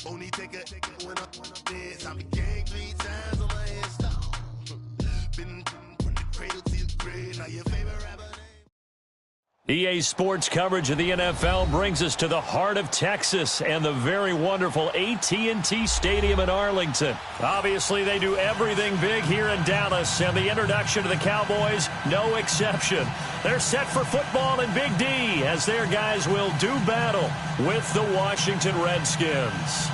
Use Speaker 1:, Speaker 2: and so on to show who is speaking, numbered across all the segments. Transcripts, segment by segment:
Speaker 1: Only take a when I'm this. I've been gang 3 times on my install. Been from the cradle to the grave. Now your favorite rapper.
Speaker 2: EA Sports coverage of the NFL brings us to the heart of Texas and the very wonderful AT&T Stadium in Arlington. Obviously, they do everything big here in Dallas, and the introduction to the Cowboys, no exception. They're set for football in Big D as their guys will do battle with the Washington Redskins.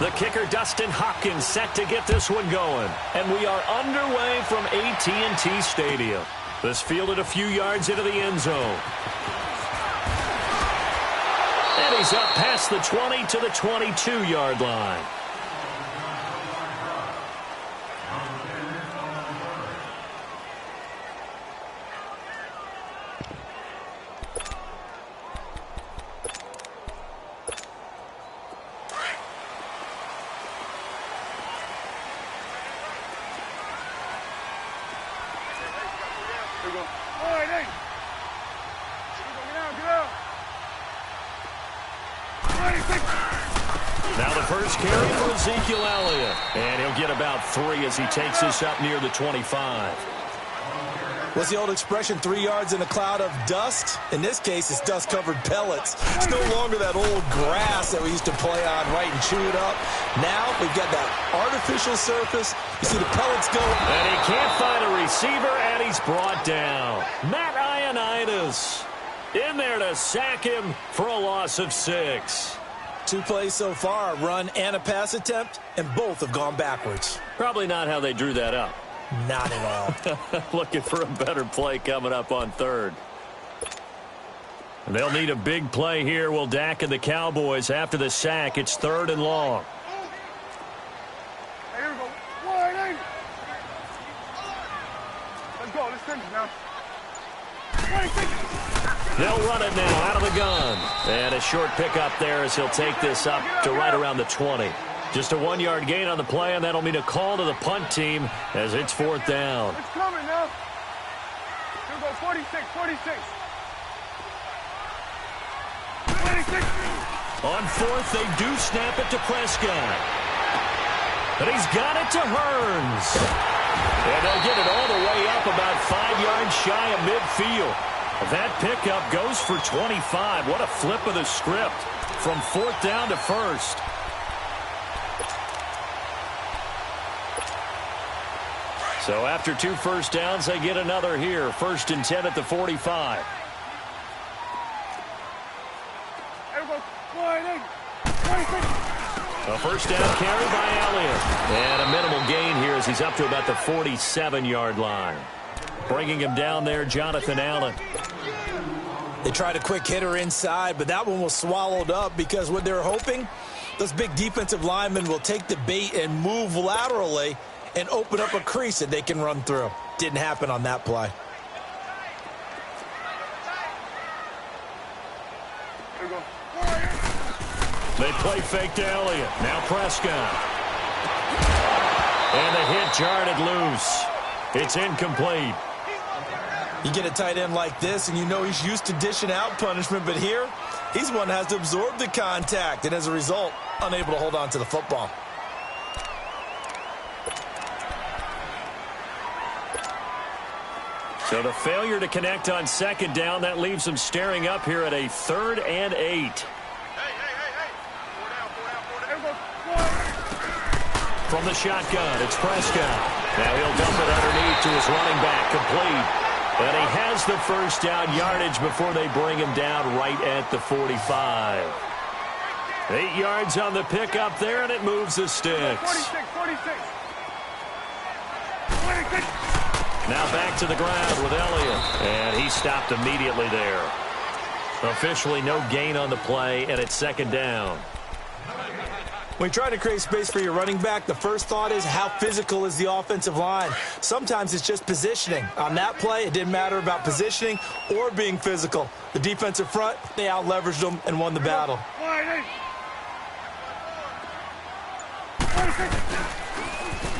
Speaker 2: The kicker, Dustin Hopkins, set to get this one going. And we are underway from AT&T Stadium. This fielded a few yards into the end zone. And he's up past the 20 to the 22-yard line. Now the first carry for Ezekiel Elliott. And he'll get about 3 as he takes this up near the 25.
Speaker 3: What's the old expression, 3 yards in a cloud of dust? In this case, it's dust-covered pellets. It's no longer that old grass that we used to play on, right, and chew it up. Now we've got that artificial surface. You see the pellets go.
Speaker 2: And he can't find a receiver, and he's brought down. Matt Ioannidis in there to sack him for a loss of 6.
Speaker 3: 2 plays so far, a run and a pass attempt, and both have gone backwards.
Speaker 2: Probably not how they drew that up.
Speaker 3: Not at all.
Speaker 2: Looking for a better play coming up on 3rd. And they'll need a big play here, will Dak and the Cowboys after the sack. It's 3rd and long.
Speaker 4: Here we go. Wide. Let's go. Let's finish now.
Speaker 2: They'll run it now out of the gun. And a short pickup there as he'll take this up to right around the 20. Just a 1-yard gain on the play, and that'll mean a call to the punt team as it's 4th down.
Speaker 4: It's coming now. Here we go, 46. 46.
Speaker 2: On 4th, they do snap it to Prescott. But he's got it to Hearns. And they'll get it all the way up about 5 yards shy of midfield. That pickup goes for 25. What a flip of the script from 4th down to 1st. So after 2 first downs, they get another here. 1st and 10 at the 45. A first down carry by Elliott. And a minimal gain here as he's up to about the 47-yard line. Bringing him down there, Jonathan Allen.
Speaker 3: They tried a quick hitter inside, but that one was swallowed up because what they're hoping, those big defensive linemen will take the bait and move laterally and open up a crease that they can run through. Didn't happen on that play.
Speaker 2: They play fake to Elliott. Now Prescott. And the hit jarred loose. It's incomplete.
Speaker 3: You get a tight end like this, and you know he's used to dishing out punishment, but here, he's one that has to absorb the contact, and as a result, unable to hold on to the football.
Speaker 2: So the failure to connect on 2nd down, that leaves them staring up here at a 3rd and 8. From the shotgun, it's Prescott. Now he'll dump it underneath to his running back, complete. And he has the first down yardage before they bring him down right at the 45. 8 yards on the pickup there, and it moves the sticks.
Speaker 4: 46.
Speaker 2: Now back to the ground with Elliott. And he stopped immediately there. Officially no gain on the play, and it's 2nd down.
Speaker 3: When you try to create space for your running back, the first thought is how physical is the offensive line. Sometimes it's just positioning. On that play, it didn't matter about positioning or being physical. The defensive front, they out-leveraged them and won the battle.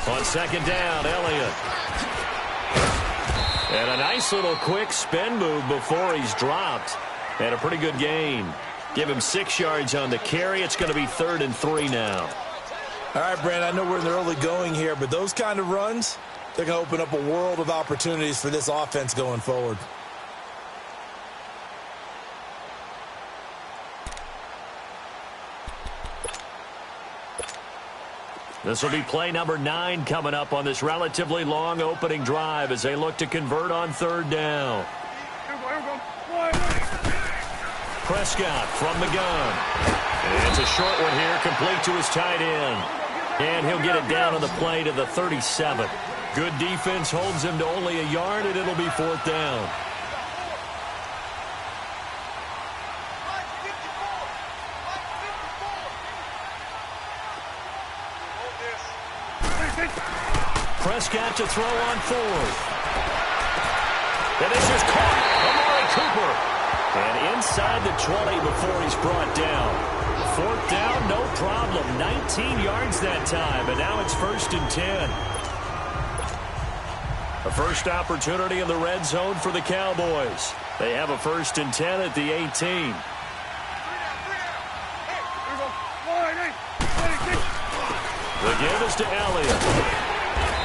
Speaker 2: On 2nd down, Elliott. And a nice little quick spin move before he's dropped. And a pretty good gain. Give him 6 yards on the carry. It's going to be 3rd and 3 now.
Speaker 3: All right, Brand, I know we're in the early going here, but those kind of runs, they're going to open up a world of opportunities for this offense going forward.
Speaker 2: This will be play number 9 coming up on this relatively long opening drive as they look to convert on 3rd down.
Speaker 4: Here we go.
Speaker 2: Prescott from the gun. And it's a short one here, complete to his tight end. And he'll get it down on the play to the 37. Good defense holds him to only a yard, and it'll be 4th down. Prescott to throw on 4th. And this is caught. Amari Cooper. And inside the 20 before he's brought down. 4th down, no problem. 19 yards that time, and now it's 1st and 10. A first opportunity in the red zone for the Cowboys. They have a 1st and 10 at the 18. The give is to Elliott.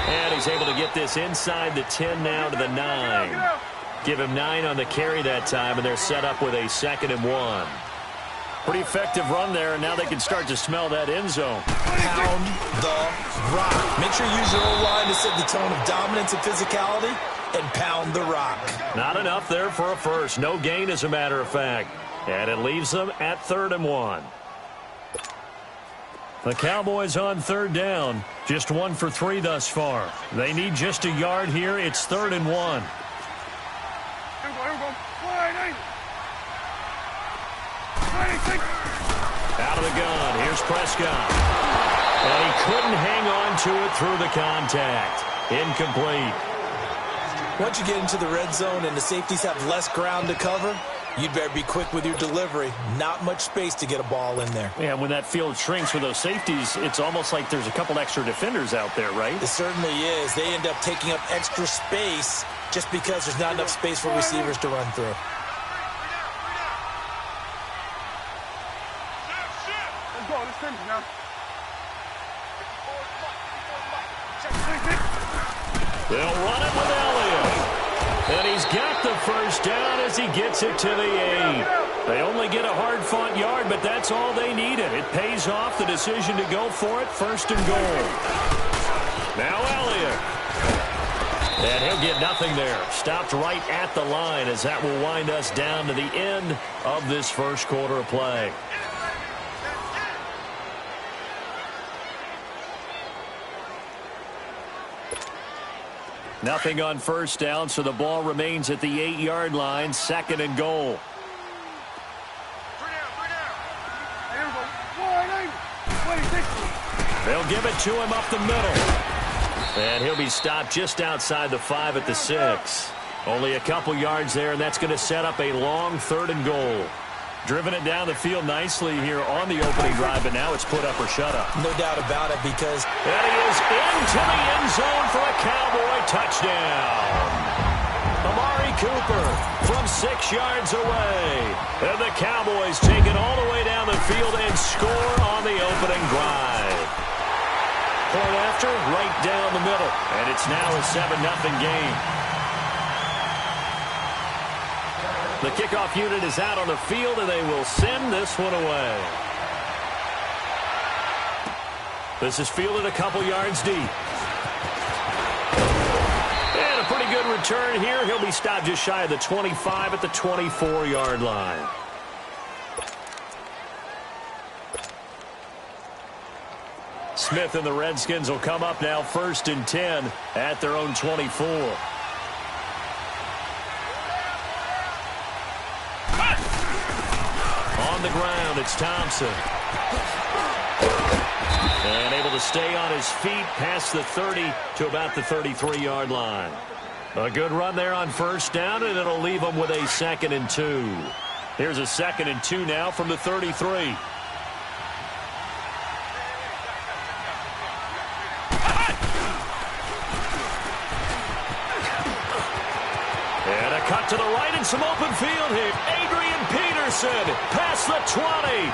Speaker 2: And he's able to get this inside the 10 now to the 9. Give him 9 on the carry that time, and they're set up with a 2nd and 1. Pretty effective run there, and now they can start to smell that end zone.
Speaker 3: Pound the rock. Make sure you use your O-line to set the tone of dominance and physicality, and pound the rock.
Speaker 2: Not enough there for a first. No gain, as a matter of fact. And it leaves them at 3rd and 1. The Cowboys on 3rd down. Just 1 for 3 thus far. They need just a yard here. It's 3rd and 1. Out of the gun. Here's Prescott. And he couldn't hang on to it through the contact. Incomplete.
Speaker 3: Once you get into the red zone and the safeties have less ground to cover, you'd better be quick with your delivery. Not much space to get a ball in there.
Speaker 2: Yeah, when that field shrinks with those safeties, it's almost like there's a couple extra defenders out there, right?
Speaker 3: It certainly is. They end up taking up extra space just because there's not enough space for receivers to run through.
Speaker 4: Let's go. Let's finish now.
Speaker 2: They'll run it with Elliott. And he's got the first down as he gets it to the 8. They only get a hard-fought yard, but that's all they needed. It pays off the decision to go for it, 1st and goal. Now Elliott. And he'll get nothing there. Stopped right at the line as that will wind us down to the end of this first quarter of play. Nothing on 1st down, so the ball remains at the 8-yard line, 2nd and goal. They'll give it to him up the middle. And he'll be stopped just outside the 5 at the 6. Only a couple yards there, and that's going to set up a long 3rd and goal. Driven it down the field nicely here on the opening drive, but now it's put up or shut up.
Speaker 3: No doubt about it, because...
Speaker 2: And he is into the end zone for a Cowboy touchdown. Amari Cooper from 6 yards away. And the Cowboys take it all the way down the field and score on the opening drive. Point after, right down the middle. And it's now a 7-0 game. The kickoff unit is out on the field, and they will send this one away. This is fielded a couple yards deep. And a pretty good return here. He'll be stopped just shy of the 25 at the 24-yard line. Smith and the Redskins will come up now 1st and 10 at their own 24. On the ground, it's Thompson. And able to stay on his feet past the 30 to about the 33-yard line. A good run there on 1st down, and it'll leave them with a 2nd and 2. Here's a 2nd and 2 now from the 33. cut to the right and some open field here. Adrian Peterson past the 20.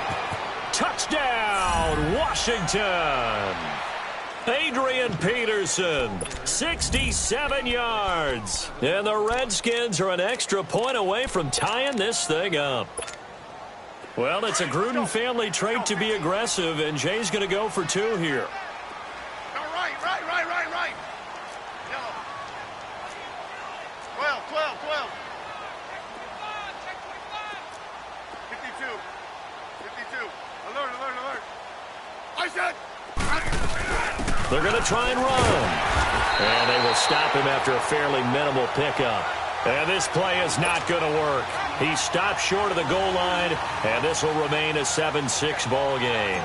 Speaker 2: Touchdown, Washington. Adrian Peterson, 67 yards. And the Redskins are an extra point away from tying this thing up. Well, it's a Gruden family trait to be aggressive, and Jay's going to go for 2 here.
Speaker 4: Right. Yellow. 12. 52. Alert. I said.
Speaker 2: They're going to try and run. And they will stop him after a fairly minimal pickup. And this play is not going to work. He stopped short of the goal line, and this will remain a 7-6 ball game.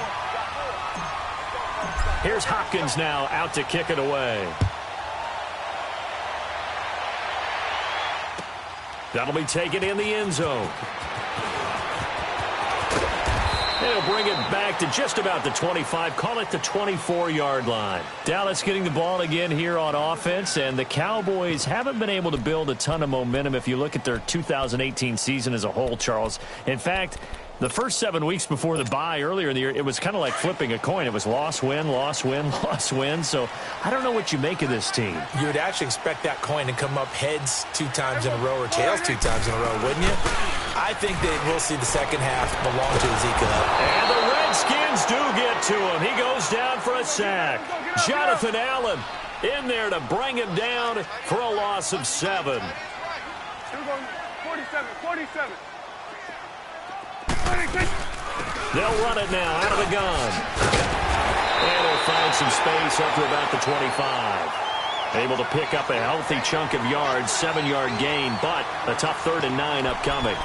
Speaker 2: Here's Hopkins now out to kick it away. That'll be taken in the end zone. They'll bring it back to just about the 25, call it the 24-yard line. Dallas getting the ball again here on offense, and the Cowboys haven't been able to build a ton of momentum if you look at their 2018 season as a whole, Charles. In fact, the first 7 weeks before the bye earlier in the year, it was kind of like flipping a coin. It was loss, win, loss, win, loss, win. So I don't know what you make of this team.
Speaker 3: You would actually expect that coin to come up heads 2 times in a row or tails 2 times in a row, wouldn't you? I think that we'll see the second half belong to Ezekiel.
Speaker 2: And the Redskins do get to him. He goes down for a sack. Jonathan Allen in there to bring him down for a loss of 7.
Speaker 4: 47.
Speaker 2: They'll run it now out of the gun. And he'll find some space up to about the 25. Able to pick up a healthy chunk of yards, 7-yard gain, but a tough 3rd and 9 upcoming.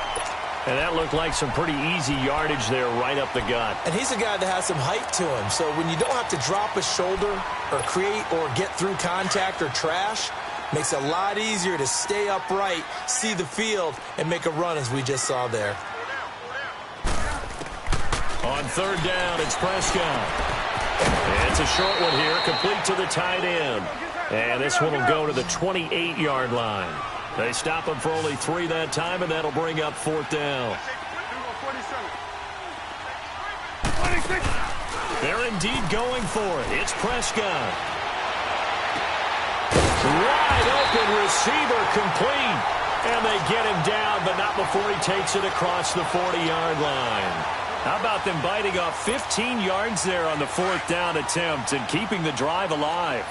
Speaker 2: And that looked like some pretty easy yardage there right up the gut.
Speaker 3: And he's a guy that has some height to him. So when you don't have to drop a shoulder or create or get through contact or trash, makes it a lot easier to stay upright, see the field, and make a run as we just saw there.
Speaker 2: On 3rd down, it's Prescott. And it's a short one here, complete to the tight end. And this one will go to the 28-yard line. They stop him for only 3 that time, and that'll bring up 4th down. They're indeed going for it. It's Prescott. Wide open receiver complete. And they get him down, but not before he takes it across the 40-yard line. How about them biting off 15 yards there on the 4th down attempt and keeping the drive alive?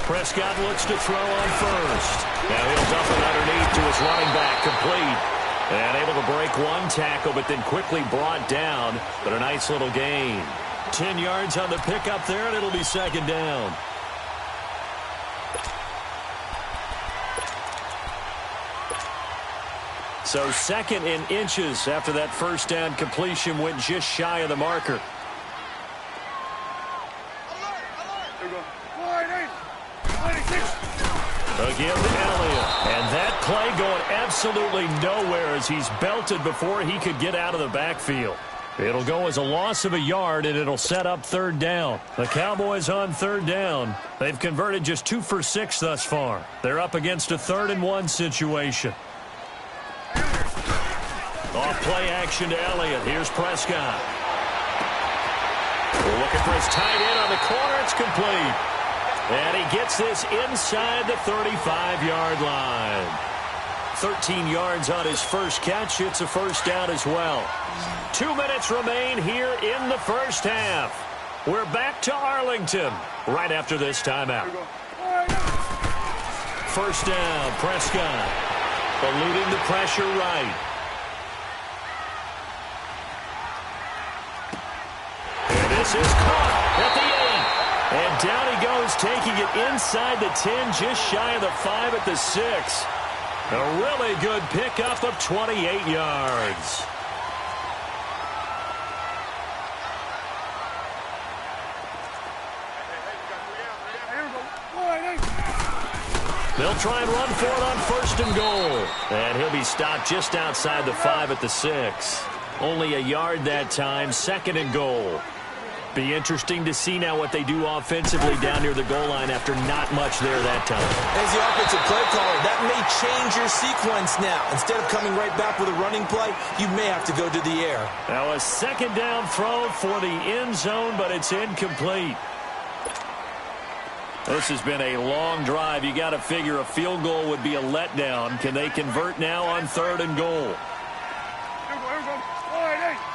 Speaker 2: Prescott looks to throw on first. Now he'll dump it underneath to his running back, complete. And able to break 1 tackle, but then quickly brought down. But a nice little gain. 10 yards on the pickup there, and it'll be 2nd down. So 2nd in inches after that 1st down completion went just shy of the marker. Again to Elliott. And that play going absolutely nowhere as he's belted before he could get out of the backfield. It'll go as a loss of a yard, and it'll set up 3rd down. The Cowboys on 3rd down. They've converted just 2 for 6 thus far. They're up against a 3rd and 1 situation. Off play action to Elliott. Here's Prescott. We're looking for his tight end on the corner. It's complete. And he gets this inside the 35-yard line. 13 yards on his first catch. It's a 1st down as well. 2 minutes remain here in the 1st half. We're back to Arlington right after this timeout. 1st down, Prescott. Eluding the pressure right. And this is caught at the 8. And down he goes, taking it inside the 10, just shy of the 5 at the 6. A really good pickup of 28 yards. They'll try and run for it on 1st and goal. And he'll be stopped just outside the 5 at the 6. Only a yard that time, 2nd and goal. Be interesting to see now what they do offensively down near the goal line after not much there that time.
Speaker 3: As the offensive play caller, that may change your sequence now. Instead of coming right back with a running play, you may have to go to the air.
Speaker 2: Now a second down throw for the end zone, but it's incomplete. This has been a long drive. You got to figure a field goal would be a letdown. Can they convert now on 3rd and goal?
Speaker 4: Here we go. All right, 8.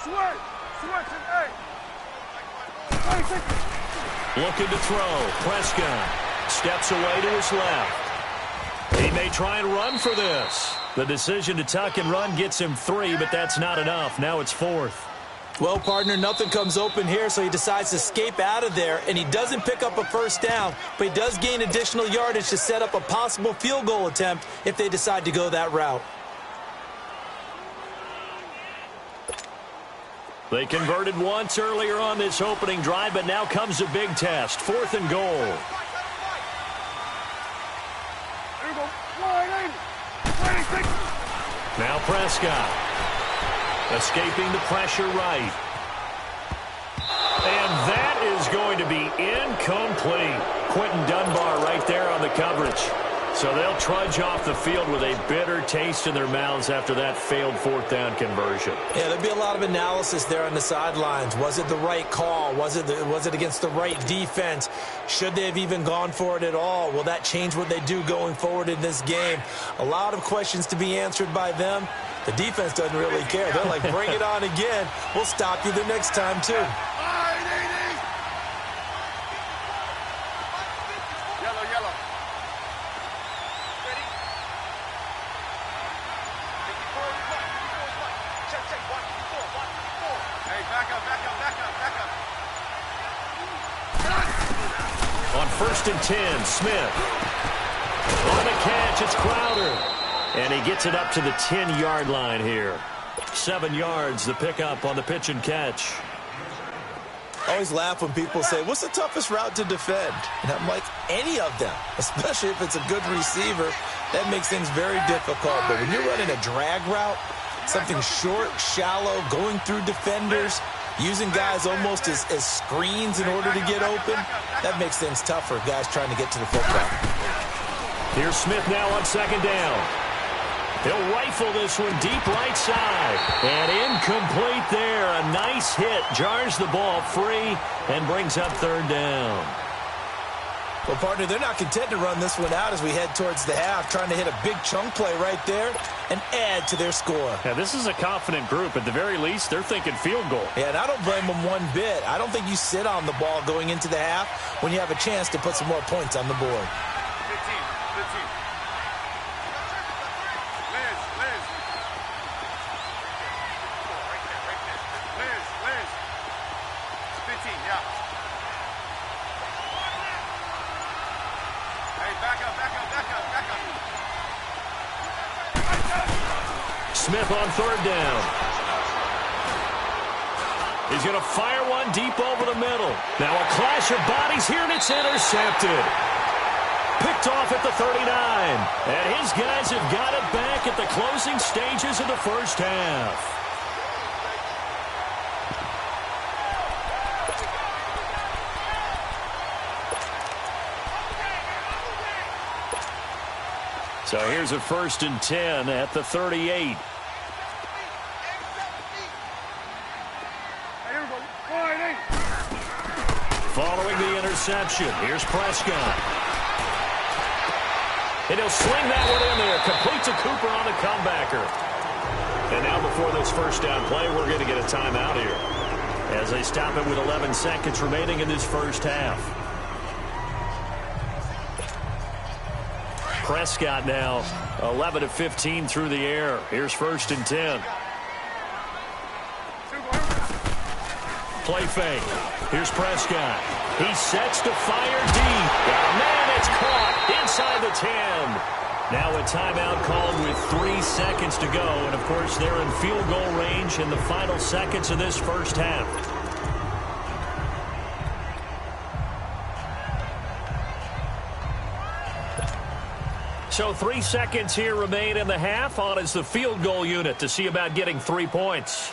Speaker 4: Switch, and 8.
Speaker 2: Looking to throw. Prescott steps away to his left. He may try and run for this. The decision to tuck and run gets him 3, but that's not enough. Now it's 4th.
Speaker 3: Well, partner, nothing comes open here, so he decides to escape out of there, and he doesn't pick up a first down, but he does gain additional yardage to set up a possible field goal attempt if they decide to go that route.
Speaker 2: They converted once earlier on this opening drive, but now comes a big test. 4th and goal.
Speaker 4: Here we go. Line 26.
Speaker 2: Now Prescott. Escaping the pressure right. And that is going to be incomplete. Quentin Dunbar right there on the coverage. So they'll trudge off the field with a bitter taste in their mouths after that failed 4th down conversion.
Speaker 3: Yeah, there'll be a lot of analysis there on the sidelines. Was it the right call? Was it against the right defense? Should they have even gone for it at all? Will that change what they do going forward in this game? A lot of questions to be answered by them. The defense doesn't really care. They're like, bring it on again. We'll stop you the next time, too.
Speaker 4: Yellow. Ready? Check. 1, 4. Hey, back up.
Speaker 2: On 1st and 10, Smith. On the catch, it's Crowder. And he gets it up to the 10-yard line here. 7 yards, the pickup on the pitch and catch.
Speaker 3: I always laugh when people say, what's the toughest route to defend? And I'm like, any of them, especially if it's a good receiver. That makes things very difficult. But when you're running a drag route, something short, shallow, going through defenders, using guys almost as screens in order to get open, that makes things tough for guys trying to get to the football.
Speaker 2: Here's Smith now on 2nd down. He'll rifle this one deep right side. And incomplete there. A nice hit. Jars the ball free and brings up 3rd down.
Speaker 3: Well, partner, they're not content to run this one out as we head towards the half, trying to hit a big chunk play right there and add to their score.
Speaker 2: Yeah, this is a confident group. At the very least, they're thinking field goal.
Speaker 3: Yeah, and I don't blame them one bit. I don't think you sit on the ball going into the half when you have a chance to put some more points on the board.
Speaker 4: 15. Liz. 15, yeah. Hey, back up.
Speaker 2: Smith on 3rd down. He's going to fire one deep over the middle. Now a clash of bodies here, and it's intercepted. Picked off at the 39. And his guys have got it back at the closing stages of the first half. So here's a 1st and 10 at the 38. Following the interception, here's Prescott. And he'll swing that one in there. Complete to Cooper on the comebacker. And now before this 1st down play, we're going to get a timeout here as they stop it with 11 seconds remaining in this first half. Prescott now 11 of 15 through the air. Here's 1st and 10. Play fake. Here's Prescott. He sets to fire deep. Oh, man, it's caught inside the 10. Now a timeout called with 3 seconds to go. And, of course, they're in field goal range in the final seconds of this first half. So 3 seconds here remain in the half. On is the field goal unit to see about getting 3 points.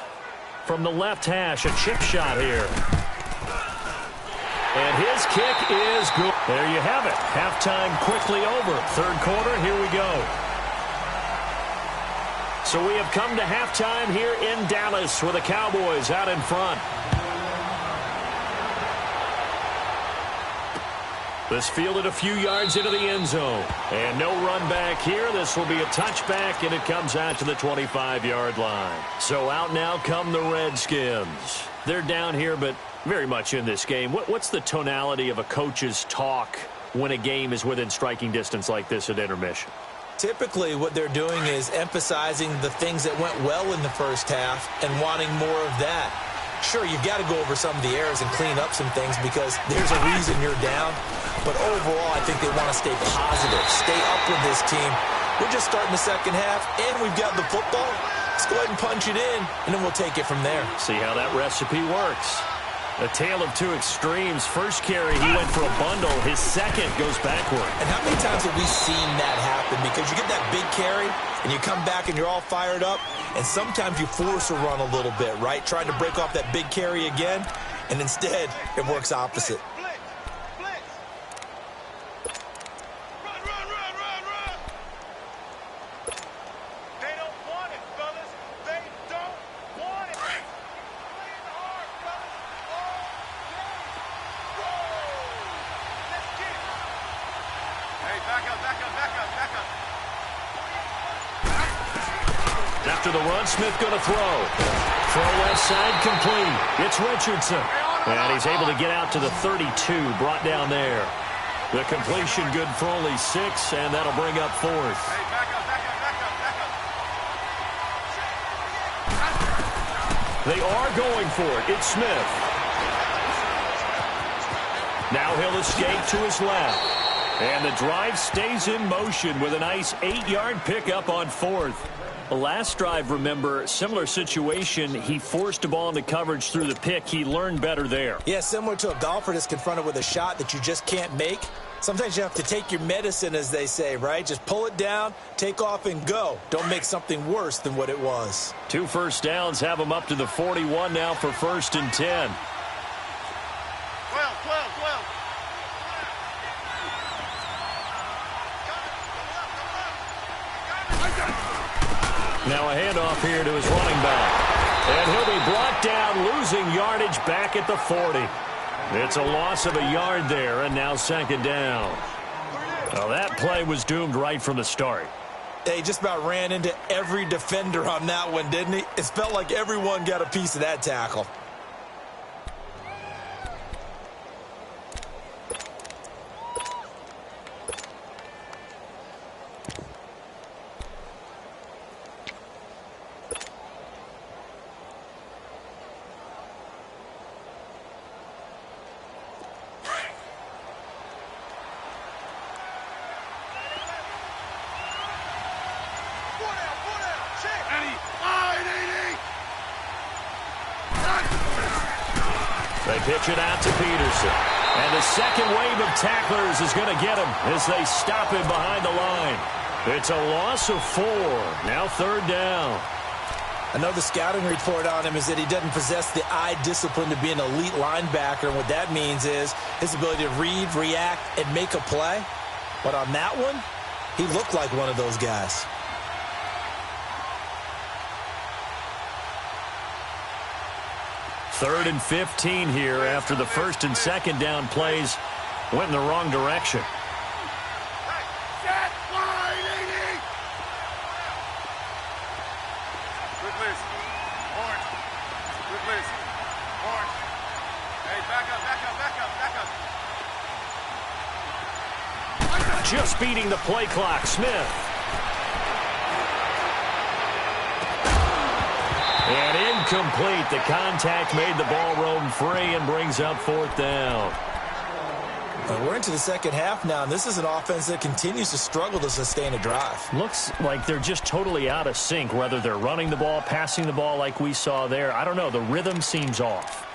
Speaker 2: from the left hash, a chip shot here. And his kick is good. There you have it. Halftime quickly over. Third quarter, here we go. So we have come to halftime here in Dallas with the Cowboys out in front. This fielded a few yards into the end zone. And no run back here. This will be a touchback, and it comes out to the 25-yard line. So out now come the Redskins. They're down here, but very much in this game. What's the tonality of a coach's talk when a game is within striking distance like this at intermission?
Speaker 3: Typically, what they're doing is emphasizing the things that went well in the first half and wanting more of that. Sure, you've got to go over some of the errors and clean up some things because there's a reason you're down. But overall, I think they want to stay positive, stay up with this team. We're just starting the second half, and we've got the football. Let's go ahead and punch it in, and then we'll take it from there.
Speaker 2: See how that recipe works. A tale of two extremes. First carry, he went for a bundle. His second goes backward.
Speaker 3: And how many times have we seen that happen? Because you get that big carry, and you come back and you're all fired up, and sometimes you force a run a little bit, right? Trying to break off that big carry again, and instead it works opposite.
Speaker 2: After the run, Smith going to throw. Throw left side complete. It's Richardson. And he's able to get out to the 32, brought down there. The completion good for only 6, and that'll bring up 4th.
Speaker 4: Hey, back up.
Speaker 2: They are going for it. It's Smith. Now he'll escape to his left. And the drive stays in motion with a nice 8-yard pickup on 4th. The last drive, remember, similar situation. He forced a ball into coverage through the pick. He learned better there.
Speaker 3: Yeah, similar to a golfer that's confronted with a shot that you just can't make. Sometimes you have to take your medicine, as they say, right? Just pull it down, take off, and go. Don't make something worse than what it was.
Speaker 2: 2 first downs have him up to the 41 now for 1st and 10.
Speaker 4: 12.
Speaker 2: Now a handoff here to his running back. And he'll be brought down, losing yardage back at the 40. It's a loss of a yard there, and now 2nd down. Well, that play was doomed right from the start.
Speaker 3: He just about ran into every defender on that one, didn't he? It felt like everyone got a piece of that tackle.
Speaker 2: They pitch it out to Peterson. And the second wave of tacklers is going to get him as they stop him behind the line. It's a loss of 4. Now 3rd down.
Speaker 3: Another scouting report on him is that he doesn't possess the eye discipline to be an elite linebacker. And what that means is his ability to read, react, and make a play. But on that one, he looked like one of those guys.
Speaker 2: Third and 15 here after the 1st and 2nd down plays went in the wrong direction.
Speaker 4: Set, wide, 80. Good list. Orange. Good list. Orange. Hey, back up.
Speaker 2: Just beating the play clock, Smith. And incomplete. The contact made the ball roam free and brings up 4th down.
Speaker 3: We're into the second half now, and this is an offense that continues to struggle to sustain a drive.
Speaker 2: Looks like they're just totally out of sync, whether they're running the ball, passing the ball like we saw there. I don't know. The rhythm seems off.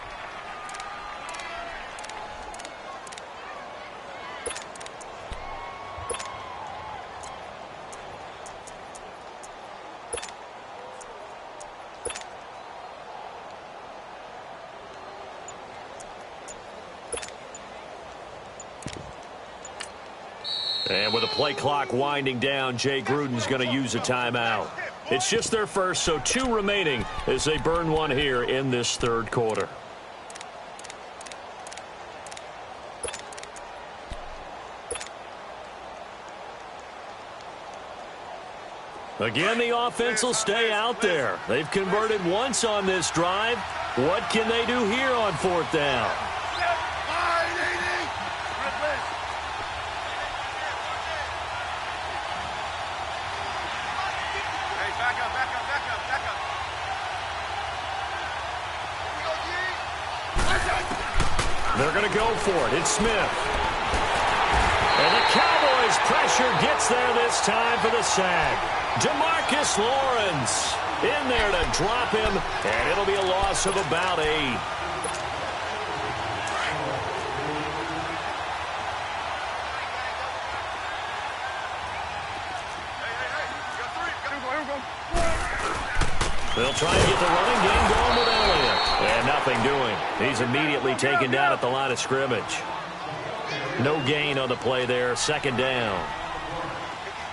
Speaker 2: And with the play clock winding down, Jay Gruden's going to use a timeout. It's just their first, so 2 remaining as they burn one here in this third quarter. Again, the offense will stay out there. They've converted once on this drive. What can they do here on 4th down? They're going to go for it. It's Smith. And the Cowboys' pressure gets there this time for the sack. DeMarcus Lawrence in there to drop him, and it'll be a loss of about 8. They'll try and get the running game going with Elliott. And nothing doing. He's immediately taken down at the line of scrimmage. No gain on the play there. 2nd down.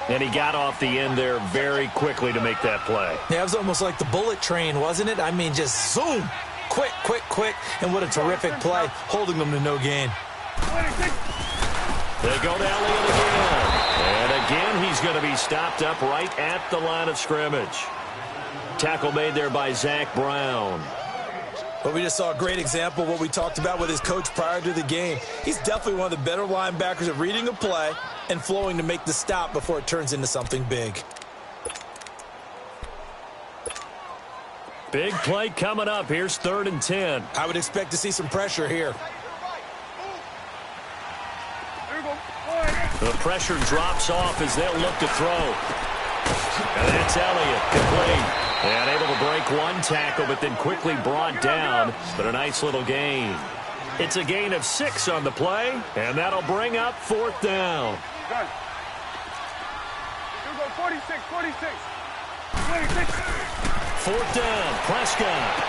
Speaker 2: And he got off the end there very quickly to make that play.
Speaker 3: Yeah, it was almost like the bullet train, wasn't it? I mean, just zoom. Quick, quick, quick. And what a terrific play, holding them to no gain.
Speaker 2: They go to Elliott again. And again, he's going to be stopped up right at the line of scrimmage. Tackle made there by Zach Brown.
Speaker 3: But we just saw a great example of what we talked about with his coach prior to the game. He's definitely one of the better linebackers at reading a play and flowing to make the stop before it turns into something big.
Speaker 2: Big play coming up. Here's 3rd and 10.
Speaker 3: I would expect to see some pressure here.
Speaker 2: The pressure drops off as they'll look to throw. And that's Elliott, complete. And able to break one tackle, but then quickly brought down. But a nice little gain. It's a gain of 6 on the play, and that'll bring up 4th down.
Speaker 4: 46.
Speaker 2: 4th down, Prescott.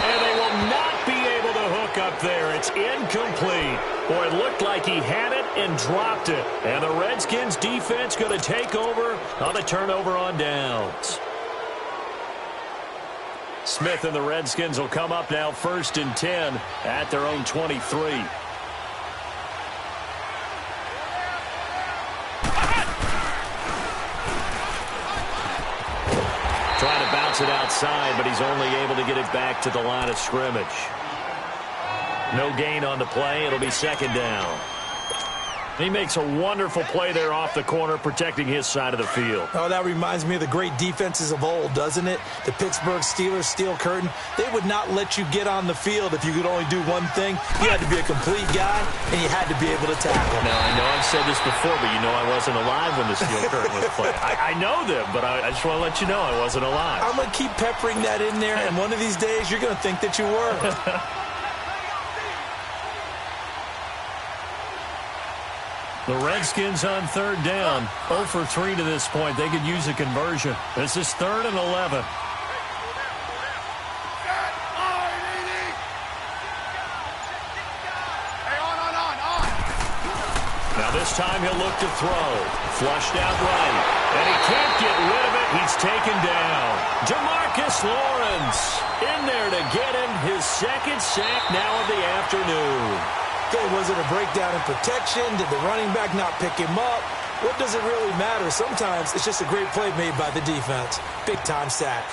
Speaker 2: And they will not be able to hook up there. It's incomplete. Boy, it looked like he had it and dropped it. And the Redskins defense going to take over on the turnover on downs. Smith and the Redskins will come up now 1st and 10 at their own 23. Trying to bounce it outside, but he's only able to get it back to the line of scrimmage. No gain on the play. It'll be 2nd down. He makes a wonderful play there off the corner, protecting his side of the field.
Speaker 3: Oh, that reminds me of the great defenses of old, doesn't it? The Pittsburgh Steelers steel curtain. They would not let you get on the field if you could only do one thing. You had to be a complete guy, and you had to be able to tackle.
Speaker 2: Now, I know I've said this before, but you know I wasn't alive when the steel curtain was played. I know them, but I just want to let you know I wasn't alive.
Speaker 3: I'm going to keep peppering that in there, and one of these days you're going to think that you were.
Speaker 2: The Redskins on 3rd down, 0 for 3 to this point. They could use a conversion. This is 3rd and 11. Now this time he'll look to throw. Flushed out right. And he can't get rid of it. He's taken down. DeMarcus Lawrence in there to get him his 2nd sack now of the afternoon.
Speaker 3: Okay, was it a breakdown in protection? Did the running back not pick him up? What does it really matter? Sometimes it's just a great play made by the defense. Big-time sack.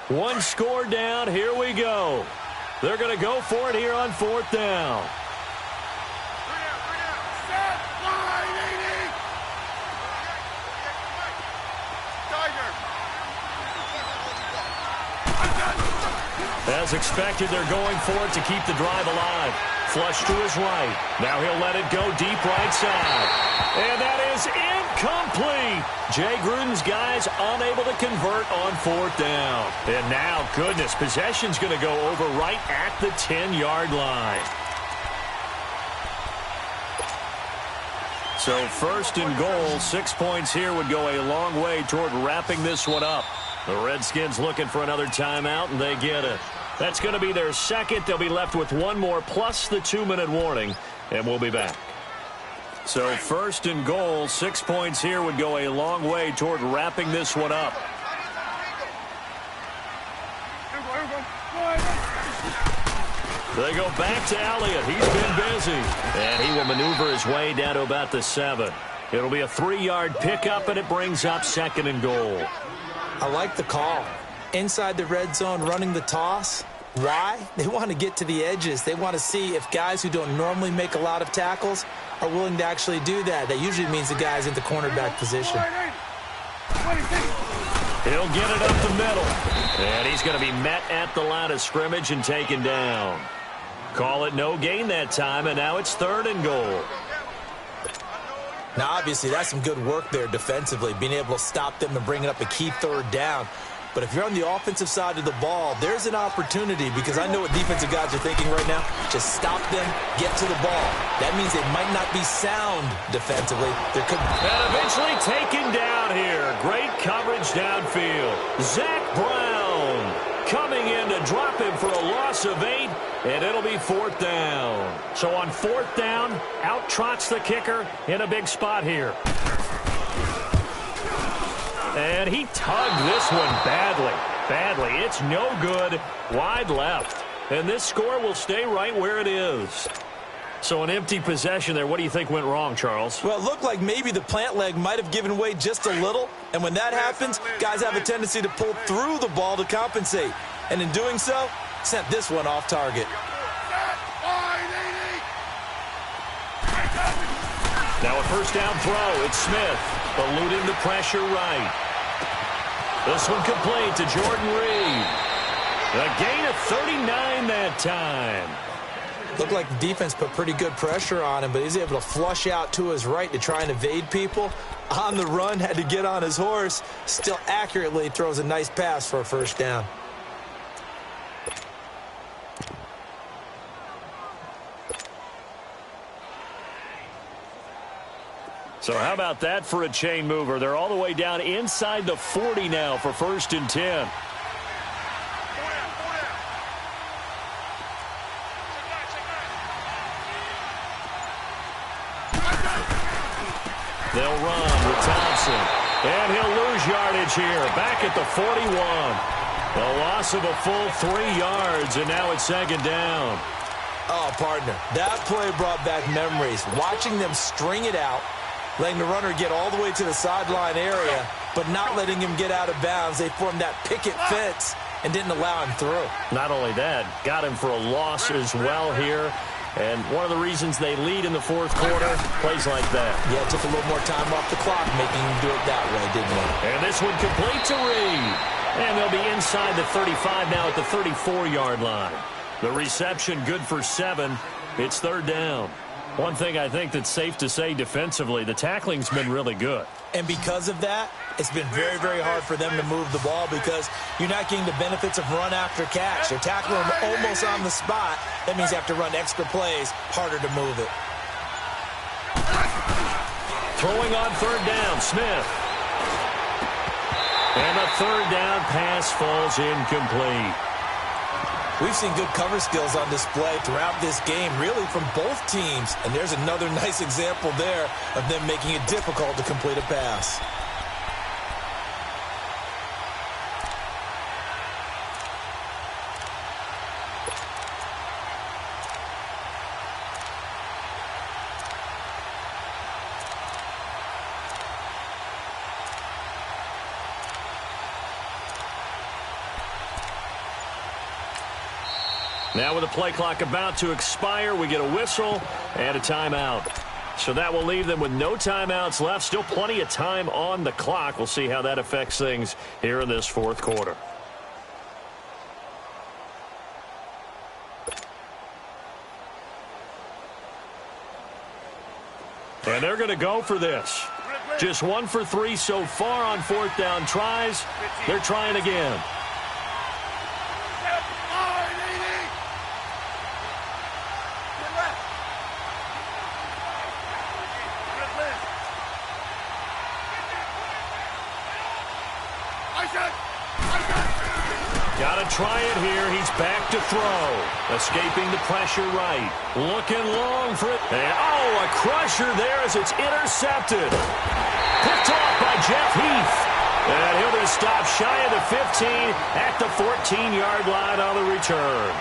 Speaker 2: One score down. Here we go. They're going to go for it here on 4th down. As expected, they're going for it to keep the drive alive. Flush to his right. Now he'll let it go deep right side. And that is incomplete. Jay Gruden's guys unable to convert on 4th down. And now, goodness, possession's going to go over right at the 10-yard line. So first and goal, 6 points here would go a long way toward wrapping this one up. The Redskins looking for another timeout, and they get it. That's going to be their second. They'll be left with one more plus the 2-minute warning, and we'll be back. So first and goal, 6 points here would go a long way toward wrapping this one up. They go back to Elliott. He's been busy. And he will maneuver his way down to about the 7. It'll be a 3-yard pickup, and it brings up second and goal.
Speaker 3: I like the call. Inside the red zone, running the toss. Why? They want to get to the edges. They want to see if guys who don't normally make a lot of tackles are willing to actually do that. That usually means the guy's in the cornerback position.
Speaker 2: He'll get it up the middle. And he's going to be met at the line of scrimmage and taken down. Call it no gain that time, and now it's third and goal.
Speaker 3: Now, obviously, that's some good work there defensively, being able to stop them and bringing up a key third down. But if you're on the offensive side of the ball, there's an opportunity, because I know what defensive guys are thinking right now. Just stop them, get to the ball. That means they might not be sound defensively.
Speaker 2: And eventually taken down here. Great coverage downfield. Zach Brown coming in to drop him for a loss of 8, and it'll be fourth down. So on fourth down, out trots the kicker in a big spot here. And he tugged this one badly. It's no good. Wide left. And this score will stay right where it is. So an empty possession there. What do you think went wrong, Charles?
Speaker 3: Well, it looked like maybe the plant leg might have given way just a little. And when that happens, guys have a tendency to pull through the ball to compensate. And in doing so, sent this one off target.
Speaker 2: Now a first down throw. It's Smith eluding the pressure right. This one complete to Jordan Reed. A gain of 39 that time.
Speaker 3: Looked like the defense put pretty good pressure on him, but he's able to flush out to his right to try and evade people. On the run, had to get on his horse. Still accurately throws a nice pass for a first down.
Speaker 2: So how about that for a chain mover? They're all the way down inside the 40 now for first and 10. They'll run with Thompson. And he'll lose yardage here. Back at the 41. A loss of a full 3 yards, and now it's second down.
Speaker 3: Oh, partner, that play brought back memories. Watching them string it out, letting the runner get all the way to the sideline area, but not letting him get out of bounds. They formed that picket fence and didn't allow him through.
Speaker 2: Not only that, got him for a loss as well here. And one of the reasons they lead in the fourth quarter, plays like that.
Speaker 3: Yeah, it took a little more time off the clock, making him do it that way, didn't it?
Speaker 2: And this one complete to Reed. And they'll be inside the 35 now at the 34-yard line. The reception good for 7. It's third down. One thing I think that's safe to say defensively, the tackling's been really good.
Speaker 3: And because of that, it's been very, very hard for them to move the ball because you're not getting the benefits of run after catch. They're tackling them almost on the spot. That means you have to run extra plays, harder to move it.
Speaker 2: Throwing on third down, Smith. And the third down pass falls incomplete.
Speaker 3: We've seen good cover skills on display throughout this game, really from both teams. And there's another nice example there of them making it difficult to complete a pass.
Speaker 2: Now with the play clock about to expire, we get a whistle and a timeout. So that will leave them with no timeouts left. Still plenty of time on the clock. We'll see how that affects things here in this fourth quarter. And they're going to go for this. Just 1 for 3 so far on fourth down tries. They're trying again. Got to try it here. He's back to throw. Escaping the pressure right. Looking long for it. And, oh, a crusher there as it's intercepted. Picked off by Jeff Heath. And he'll be stopped shy of the 15 at the 14-yard line on the return.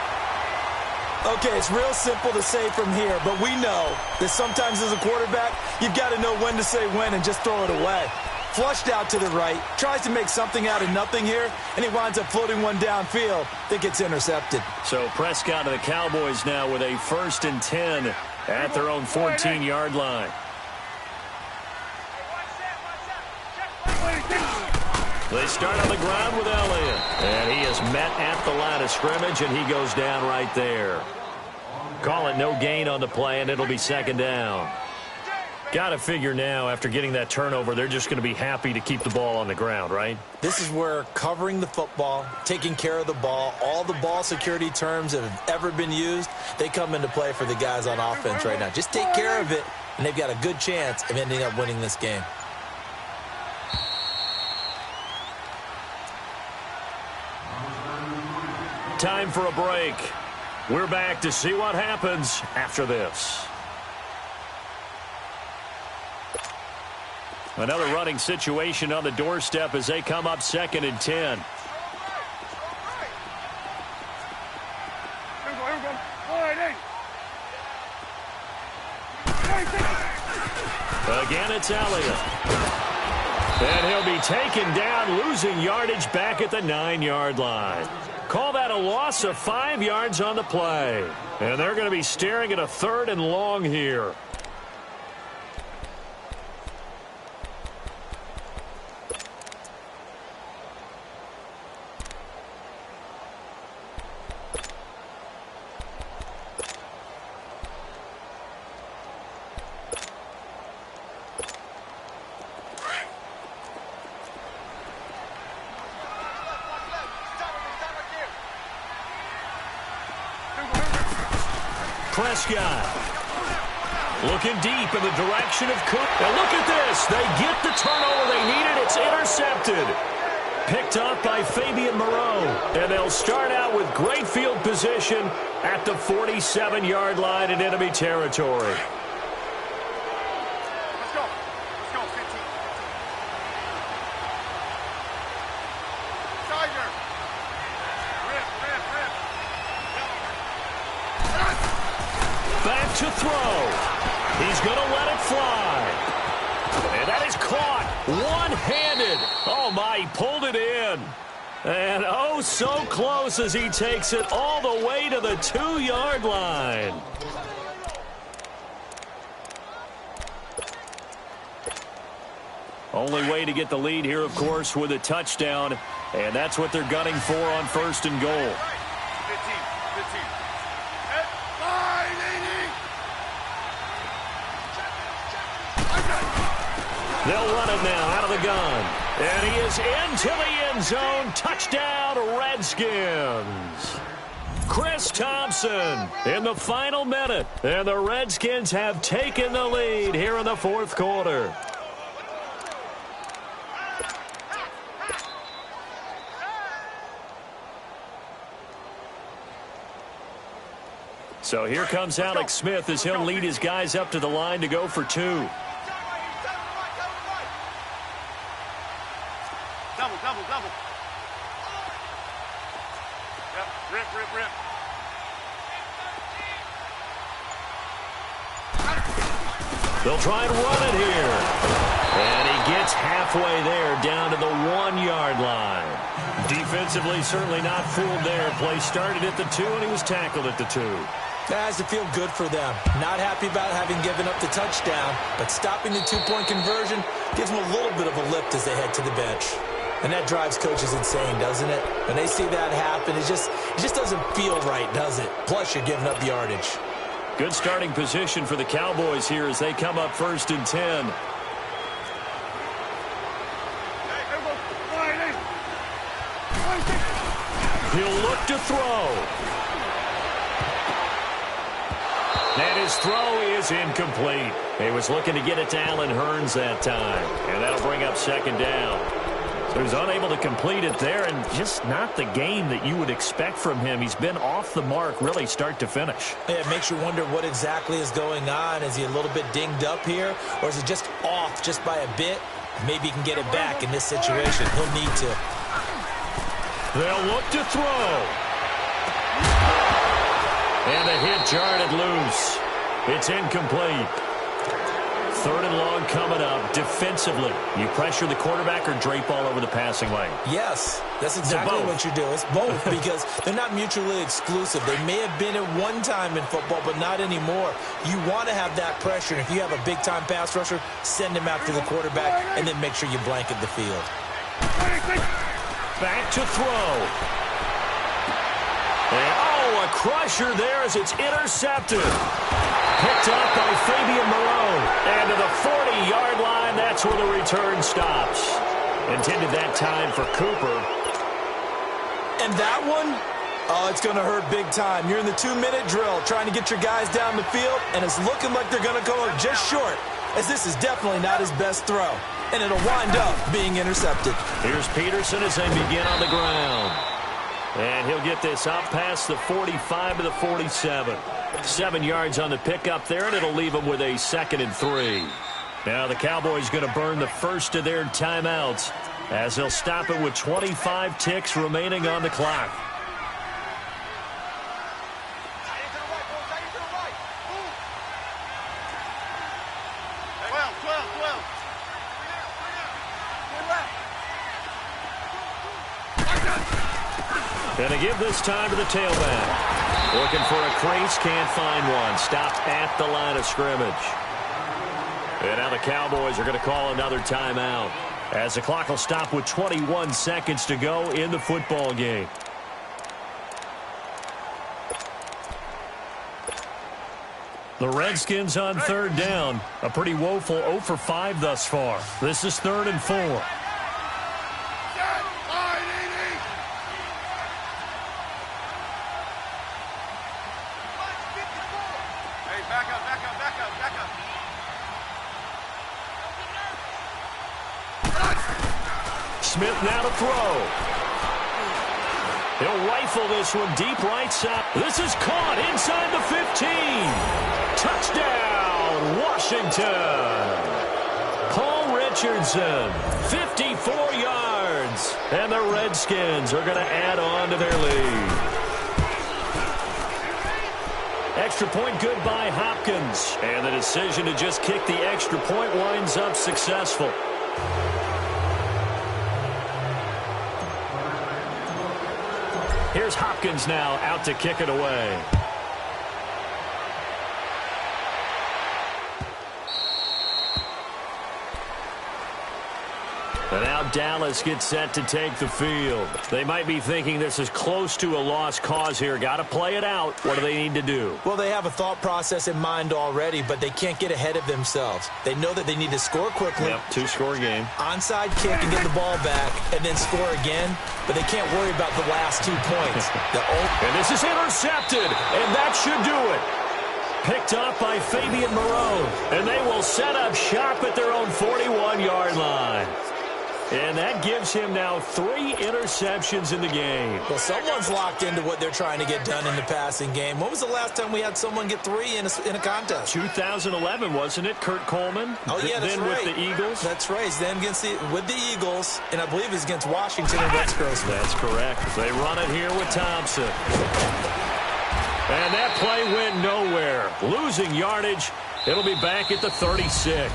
Speaker 3: Okay, it's real simple to say from here, but we know that sometimes as a quarterback, you've got to know when to say when and just throw it away. Flushed out to the right, tries to make something out of nothing here, and he winds up floating one downfield that gets intercepted.
Speaker 2: So Prescott and the Cowboys now with a 1st and 10 at their own 14-yard line. They start on the ground with Elliott. And he is met at the line of scrimmage, and he goes down right there. Call it no gain on the play, and it'll be 2nd down. Got to figure now, after getting that turnover, they're just going to be happy to keep the ball on the ground, right?
Speaker 3: This is where covering the football, taking care of the ball, all the ball security terms that have ever been used, they come into play for the guys on offense right now. Just take care of it, and they've got a good chance of ending up winning this game.
Speaker 2: Time for a break. We're back to see what happens after this. Another running situation on the doorstep as they come up 2nd and 10. Again, it's Elliott. And he'll be taken down, losing yardage back at the 9-yard line. Call that a loss of 5 yards on the play. And they're going to be staring at a 3rd and long here. Prescott looking deep in the direction of Cook. And look at this. They get the turnover they needed. It's intercepted. Picked up by Fabian Moreau. And they'll start out with great field position at the 47-yard line in enemy territory.
Speaker 4: Let's go. Let's go, 15. Tiger. Rip.
Speaker 2: Back to throw. He's going to let it fly. And that is caught one-handed. Oh, my, he pulled it in. And oh, so close as he takes it all the way to the 2-yard line. Only way to get the lead here, of course, with a touchdown. And that's what they're gunning for on 1st and goal.
Speaker 4: 15.
Speaker 2: They'll run it now out of the gun. And he is into the end zone. Touchdown, Redskins. Chris Thompson in the final minute. And the Redskins have taken the lead here in the 4th quarter. So here comes Alex Smith as he'll lead his guys up to the line to go for 2.
Speaker 4: Double. Yep, rip.
Speaker 2: They'll try and run it here. And he gets halfway there down to the 1-yard line. Defensively, certainly not fooled there. Play started at the 2, and he was tackled at the 2.
Speaker 3: That has to feel good for them. Not happy about having given up the touchdown, but stopping the 2-point conversion gives them a little bit of a lift as they head to the bench. And that drives coaches insane, doesn't it? When they see that happen, it just doesn't feel right, does it? Plus, you're giving up yardage.
Speaker 2: Good starting position for the Cowboys here as they come up 1st and 10. He'll look to throw. And his throw is incomplete. He was looking to get it to Allen Hurns that time. And that'll bring up 2nd down. who's unable to complete it there, and just not the game that you would expect from him. He's been off the mark really start to finish.
Speaker 3: Yeah, it makes you wonder what exactly is going on. Is he a little bit dinged up here, or is he just off just by a bit? Maybe he can get it back in this situation. He'll need to.
Speaker 2: They'll look to throw. And a hit jarred it loose. It's incomplete. 3rd and long coming up. Defensively, you pressure the quarterback or drape all over the passing lane?
Speaker 3: Yes, that's exactly what you do. It's both because they're not mutually exclusive. They may have been at one time in football, but not anymore. You want to have that pressure. And if you have a big-time pass rusher, send him after the quarterback and then make sure you blanket the field.
Speaker 2: Back to throw. And, a crusher there as it's intercepted. Picked up by Fabian Moreau. And to the 40-yard line, that's where the return stops. Intended that time for Cooper.
Speaker 3: And that one, it's going to hurt big time. You're in the 2-minute drill trying to get your guys down the field, and it's looking like they're going to go just short, as this is definitely not his best throw. And it'll wind up being intercepted.
Speaker 2: Here's Peterson as they begin on the ground. And he'll get this up past the 45 to the 47. 7 yards on the pickup there, and it'll leave them with a 2nd and 3. Now the Cowboys going to burn the first of their timeouts as they'll stop it with 25 ticks remaining on the clock. Going to give this time to the tailback. Looking for a crease, can't find one. Stopped at the line of scrimmage. And now the Cowboys are going to call another timeout as the clock will stop with 21 seconds to go in the football game. The Redskins on 3rd down. A pretty woeful 0 for 5 thus far. This is 3rd and 4. Smith now to throw. He'll rifle this one deep right side. This is caught inside the 15. Touchdown, Washington. Paul Richardson, 54 yards. And the Redskins are going to add on to their lead. Extra point good by Hopkins. And the decision to just kick the extra point winds up successful. Here's Hopkins now out to kick it away. And now Dallas gets set to take the field. They might be thinking this is close to a lost cause here. Got to play it out. What do they need to do?
Speaker 3: Well, they have a thought process in mind already, but they can't get ahead of themselves. They know that they need to score quickly.
Speaker 2: Yep, 2-score game.
Speaker 3: Onside kick and get the ball back and then score again, but they can't worry about the last 2 points.
Speaker 2: And this is intercepted, and that should do it. Picked up by Fabian Moreau, and they will set up shop at their own 41-yard line. And that gives him now 3 interceptions in the game.
Speaker 3: Well, someone's locked into what they're trying to get done in the passing game. When was the last time we had someone get 3 in a contest?
Speaker 2: 2011, wasn't it? Kurt Coleman?
Speaker 3: Oh, yeah, that's
Speaker 2: then
Speaker 3: right.
Speaker 2: With the Eagles?
Speaker 3: That's right. Then with the Eagles, and I believe it's against Washington and Rex Grossman.
Speaker 2: That's correct. They run it here with Thompson. And that play went nowhere. Losing yardage. It'll be back at the 36.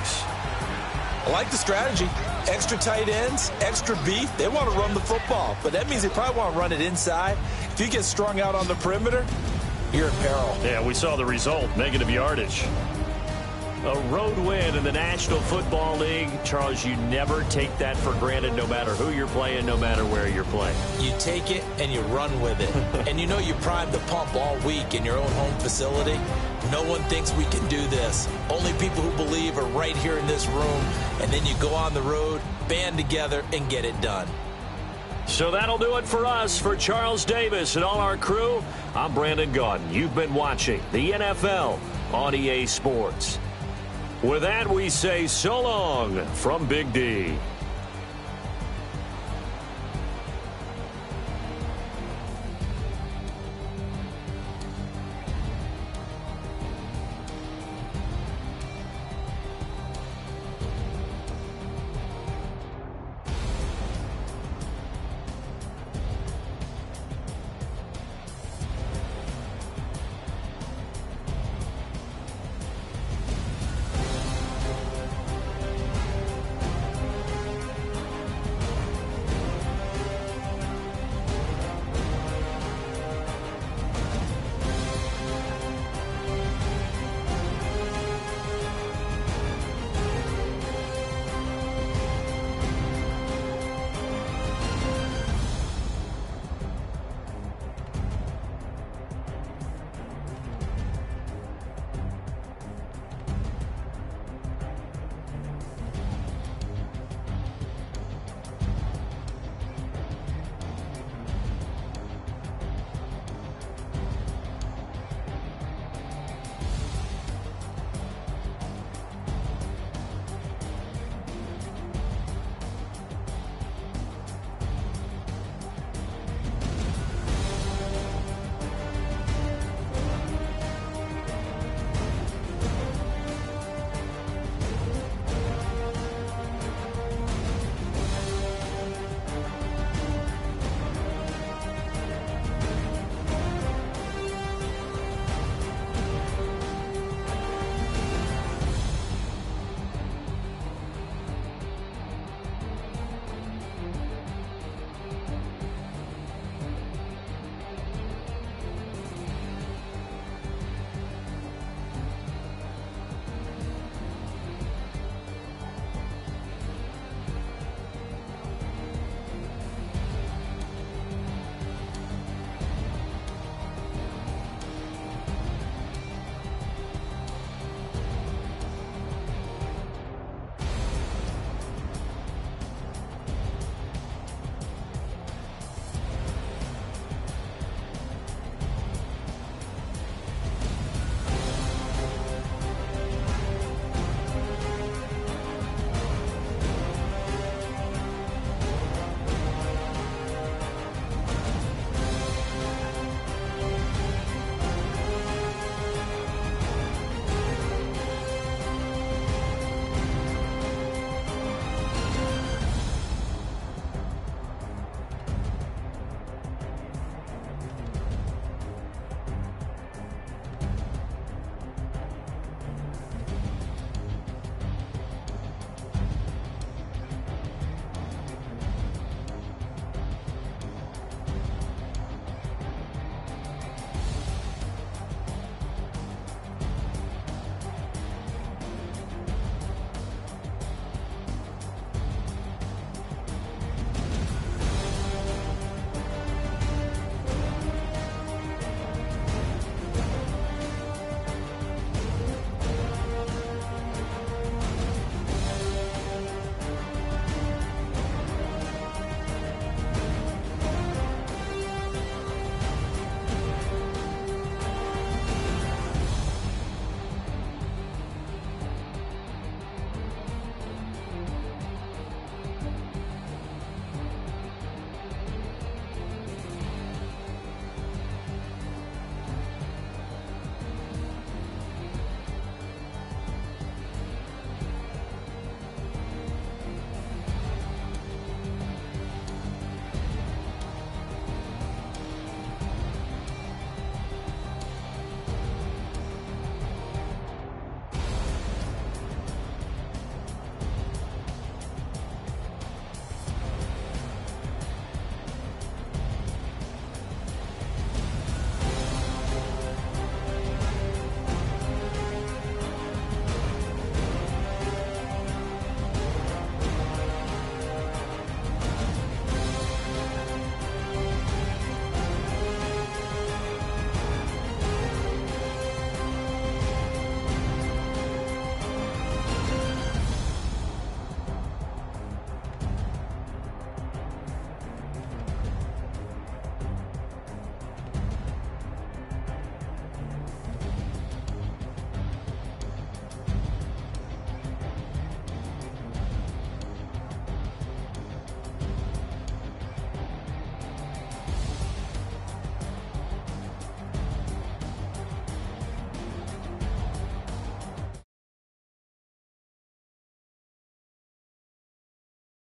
Speaker 3: I like the strategy. Extra tight ends, extra beef. They want to run the football, but that means they probably want to run it inside. If you get strung out on the perimeter, you're in peril.
Speaker 2: Yeah, we saw the result, negative yardage. A road win in the National Football League. Charles, you never take that for granted no matter who you're playing, no matter where you're playing.
Speaker 3: You take it and you run with it. And you know you primed the pump all week in your own home facility. No one thinks we can do this. Only people who believe are right here in this room. And then you go on the road, band together, and get it done.
Speaker 2: So that'll do it for us. For Charles Davis and all our crew, I'm Brandon Gaudin. You've been watching the NFL on EA Sports. With that, we say so long from Big D.